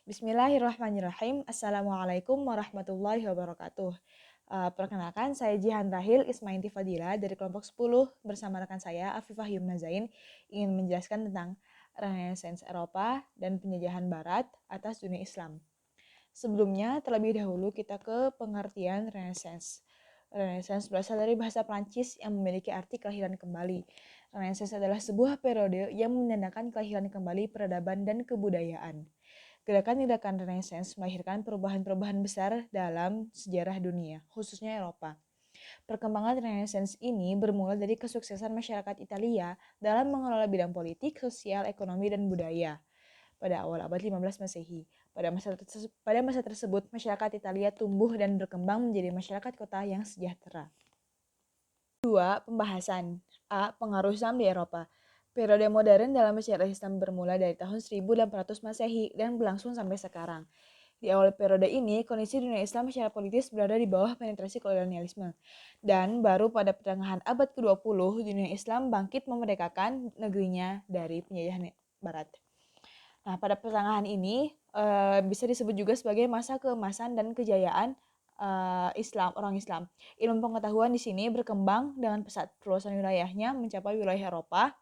Bismillahirrahmanirrahim. Assalamualaikum warahmatullahi wabarakatuh. Perkenalkan, saya Jihan Rahil Ismainti Fadila dari kelompok 10 bersama rekan saya Afifah Yumna Zain ingin menjelaskan tentang Renaissance Eropa dan penjajahan Barat atas dunia Islam. Sebelumnya, terlebih dahulu kita ke pengertian Renaissance. Renaissance berasal dari bahasa Prancis yang memiliki arti kelahiran kembali. Renaissance adalah sebuah periode yang menandakan kelahiran kembali peradaban dan kebudayaan. Gerakan-gerakan Renaissance melahirkan perubahan-perubahan besar dalam sejarah dunia, khususnya Eropa. Perkembangan Renaissance ini bermula dari kesuksesan masyarakat Italia dalam mengelola bidang politik, sosial, ekonomi, dan budaya pada awal abad 15 Masehi. Pada masa tersebut, masyarakat Italia tumbuh dan berkembang menjadi masyarakat kota yang sejahtera. 2. Pembahasan A. Pengaruh Islam di Eropa. Periode modern dalam sejarah Islam bermula dari tahun 1800 Masehi dan berlangsung sampai sekarang. Di awal periode ini, kondisi dunia Islam secara politis berada di bawah penetrasi kolonialisme. Dan baru pada pertengahan abad ke-20, dunia Islam bangkit memerdekakan negerinya dari penjajahan Barat. Nah, pada pertengahan ini bisa disebut juga sebagai masa keemasan dan kejayaan orang Islam. Ilmu pengetahuan di sini berkembang dengan pesat, perluasan wilayahnya mencapai wilayah Eropa.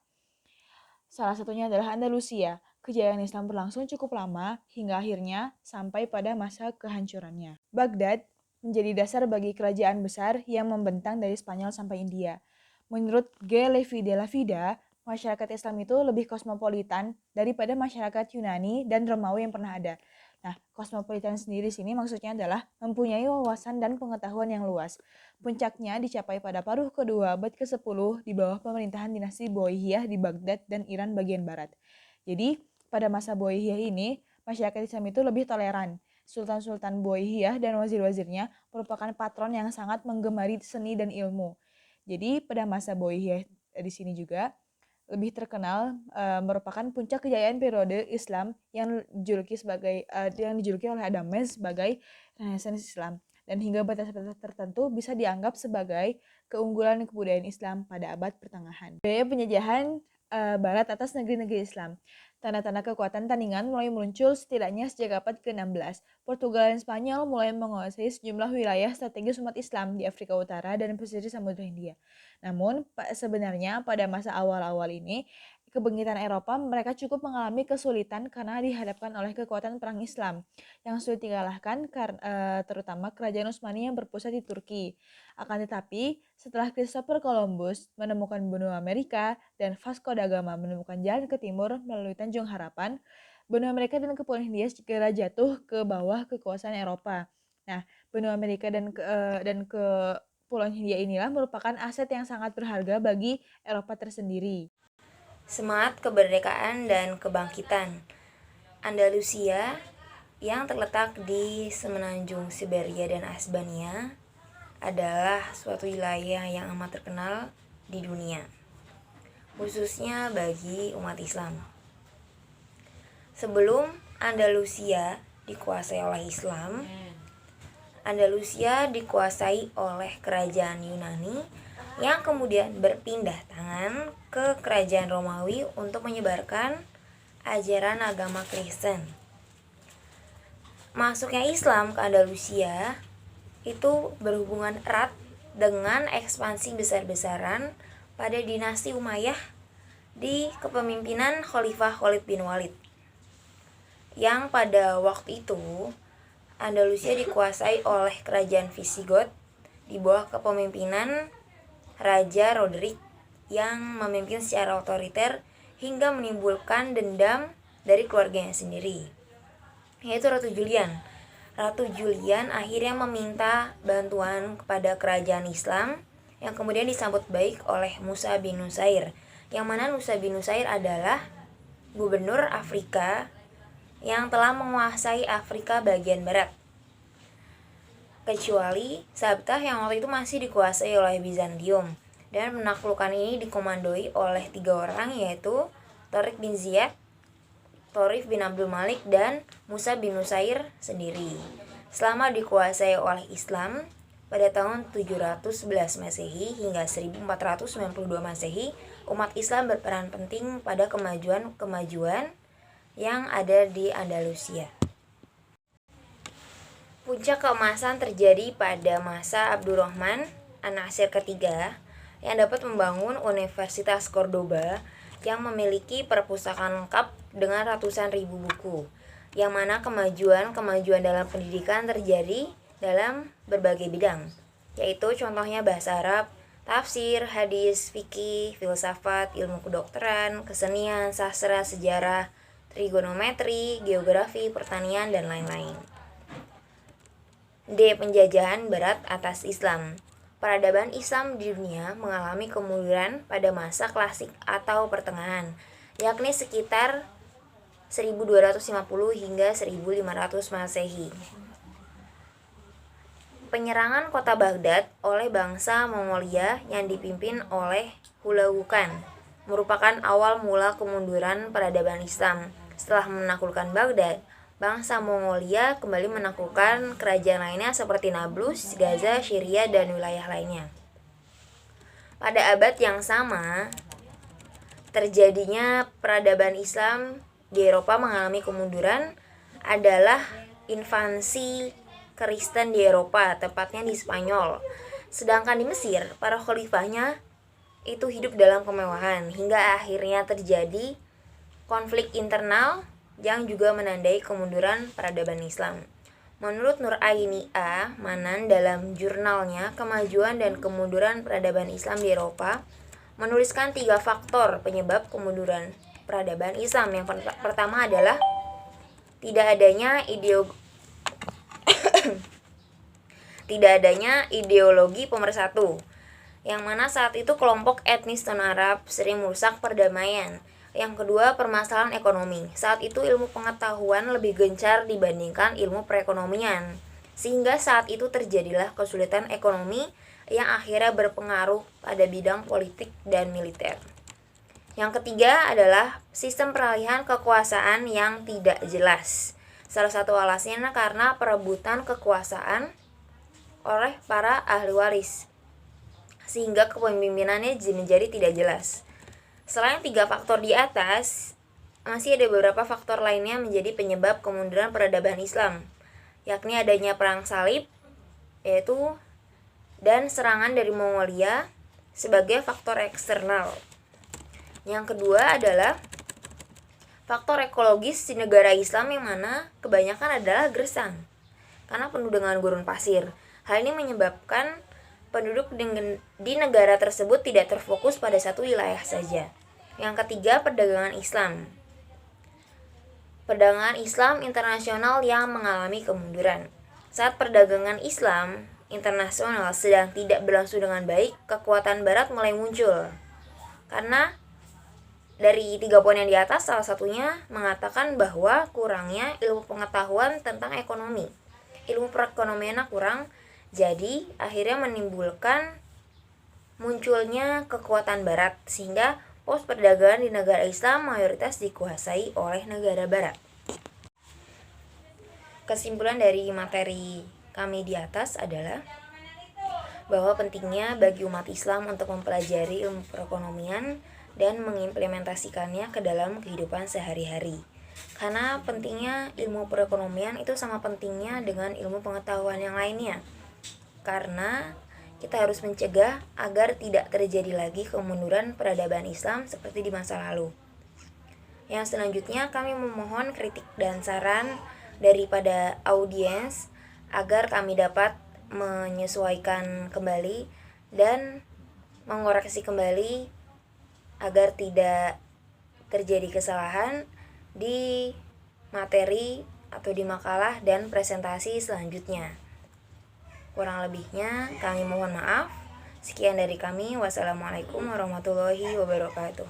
Salah satunya adalah Andalusia. Kejayaan Islam berlangsung cukup lama hingga akhirnya sampai pada masa kehancurannya. Baghdad menjadi dasar bagi kerajaan besar yang membentang dari Spanyol sampai India. Menurut G. Levi de la Vida, masyarakat Islam itu lebih kosmopolitan daripada masyarakat Yunani dan Romawi yang pernah ada. Nah, kosmopolitan sendiri sini maksudnya adalah mempunyai wawasan dan pengetahuan yang luas. Puncaknya dicapai pada paruh kedua abad ke-10 di bawah pemerintahan dinasti Buayyih di Baghdad dan Iran bagian barat. Jadi, pada masa Buayyih ini, masyarakat Islam itu lebih toleran. Sultan-sultan Buayyih dan wazir-wazirnya merupakan patron yang sangat menggemari seni dan ilmu. Jadi, pada masa Buayyih di sini juga lebih terkenal merupakan puncak kejayaan periode Islam yang dijuluki oleh Adame sebagai Renaissance Islam, dan hingga batas-batas tertentu bisa dianggap sebagai keunggulan kebudayaan Islam pada abad pertengahan. Budaya penjajahan Barat atas negeri-negeri Islam. Tanda-tanda kekuatan tandingan mulai muncul setidaknya sejak abad ke-16. Portugal dan Spanyol mulai menguasai sejumlah wilayah strategis umat Islam di Afrika Utara dan pesisir Samudra Hindia. Namun, sebenarnya pada masa awal-awal ini, kebangkitan Eropa mereka cukup mengalami kesulitan karena dihadapkan oleh kekuatan perang Islam yang sulit dikalahkan, terutama kerajaan Utsmani yang berpusat di Turki. Akan tetapi, setelah Christopher Columbus menemukan benua Amerika dan Vasco da Gama menemukan jalan ke timur melalui Tanjung Harapan, benua Amerika dan Kepulauan Hindia segera jatuh ke bawah kekuasaan Eropa. Nah, benua Amerika dan Kepulauan Hindia inilah merupakan aset yang sangat berharga bagi Eropa tersendiri. Semangat kemerdekaan dan kebangkitan. Andalusia yang terletak di semenanjung Siberia dan Asbania adalah suatu wilayah yang amat terkenal di dunia, khususnya bagi umat Islam. Sebelum Andalusia dikuasai oleh Islam, Andalusia dikuasai oleh kerajaan Yunani yang kemudian berpindah tangan ke kerajaan Romawi untuk menyebarkan ajaran agama Kristen. Masuknya Islam ke Andalusia itu berhubungan erat dengan ekspansi besar-besaran pada dinasti Umayyah di kepemimpinan Khalifah Khalid bin Walid, yang pada waktu itu Andalusia dikuasai oleh kerajaan Visigoth di bawah kepemimpinan Raja Roderick yang memimpin secara otoriter hingga menimbulkan dendam dari keluarganya sendiri, yaitu Ratu Julian. Ratu Julian akhirnya meminta bantuan kepada kerajaan Islam yang kemudian disambut baik oleh Musa bin Nusair, yang mana Musa bin Nusair adalah gubernur Afrika yang telah menguasai Afrika bagian barat, kecuali Sabtah yang waktu itu masih dikuasai oleh Bizantium. Dan penaklukan ini dikomandoi oleh 3 orang, yaitu Tariq bin Ziyad, Thorif bin Abdul Malik, dan Musa bin Nusair sendiri. Selama dikuasai oleh Islam pada tahun 711 Masehi hingga 1492 Masehi, umat Islam berperan penting pada kemajuan yang ada di Andalusia. Puncak keemasan terjadi pada masa Abdurrahman An-Nasir ketiga yang dapat membangun Universitas Cordoba yang memiliki perpustakaan lengkap dengan ratusan ribu buku, yang mana kemajuan dalam pendidikan terjadi dalam berbagai bidang, yaitu contohnya bahasa Arab, tafsir, hadis, fikih, filsafat, ilmu kedokteran, kesenian, sastra, sejarah, trigonometri, geografi, pertanian, dan lain-lain. D. Penjajahan Barat atas Islam. Peradaban Islam di dunia mengalami kemunduran pada masa klasik atau pertengahan, yakni sekitar 1250 hingga 1500 Masehi. Penyerangan kota Baghdad oleh bangsa Mongolia yang dipimpin oleh Hulagu Khan merupakan awal mula kemunduran peradaban Islam. Setelah menaklukkan Baghdad, bangsa Mongolia kembali menaklukkan kerajaan lainnya seperti Nablus, Gaza, Syria, dan wilayah lainnya. Pada abad yang sama, terjadinya peradaban Islam di Eropa mengalami kemunduran adalah invasi Kristen di Eropa, tepatnya di Spanyol. Sedangkan di Mesir, para khalifahnya itu hidup dalam kemewahan, hingga akhirnya terjadi konflik internal yang juga menandai kemunduran peradaban Islam. Menurut Nur Aini A. Manan dalam jurnalnya Kemajuan dan Kemunduran Peradaban Islam di Eropa, menuliskan 3 faktor penyebab kemunduran peradaban Islam. Yang pertama adalah tidak adanya ideologi pemersatu, yang mana saat itu kelompok etnis non-Arab sering merusak perdamaian. Yang kedua, permasalahan ekonomi. Saat itu ilmu pengetahuan lebih gencar dibandingkan ilmu perekonomian, sehingga saat itu terjadilah kesulitan ekonomi yang akhirnya berpengaruh pada bidang politik dan militer. Yang ketiga adalah sistem peralihan kekuasaan yang tidak jelas. Salah satu alasannya karena perebutan kekuasaan oleh para ahli waris, sehingga kepemimpinannya menjadi tidak jelas. Selain 3 faktor di atas, masih ada beberapa faktor lainnya menjadi penyebab kemunduran peradaban Islam, yakni adanya perang salib, dan serangan dari Mongolia sebagai faktor eksternal. Yang kedua adalah faktor ekologis di negara Islam, yang mana kebanyakan adalah gersang karena penuh dengan gurun pasir. Hal ini menyebabkan penduduk di negara tersebut tidak terfokus pada satu wilayah saja. Yang ketiga, perdagangan Islam. Perdagangan Islam internasional yang mengalami kemunduran. Saat perdagangan Islam internasional sedang tidak berlangsung dengan baik, kekuatan Barat mulai muncul. Karena dari 3 poin yang di atas, salah satunya mengatakan bahwa kurangnya ilmu pengetahuan tentang ekonomi. Ilmu perekonomiannya kurang, jadi akhirnya menimbulkan munculnya kekuatan Barat, sehingga pos perdagangan di negara Islam mayoritas dikuasai oleh negara Barat. Kesimpulan dari materi kami di atas adalah bahwa pentingnya bagi umat Islam untuk mempelajari ilmu perekonomian dan mengimplementasikannya ke dalam kehidupan sehari-hari. Karena pentingnya ilmu perekonomian itu sama pentingnya dengan ilmu pengetahuan yang lainnya. Karena kita harus mencegah agar tidak terjadi lagi kemunduran peradaban Islam seperti di masa lalu. Yang selanjutnya, kami memohon kritik dan saran daripada audiens agar kami dapat menyesuaikan kembali dan mengoreksi kembali agar tidak terjadi kesalahan di materi atau di makalah dan presentasi selanjutnya. Kurang lebihnya kami mohon maaf. Sekian dari kami. Wassalamualaikum warahmatullahi wabarakatuh.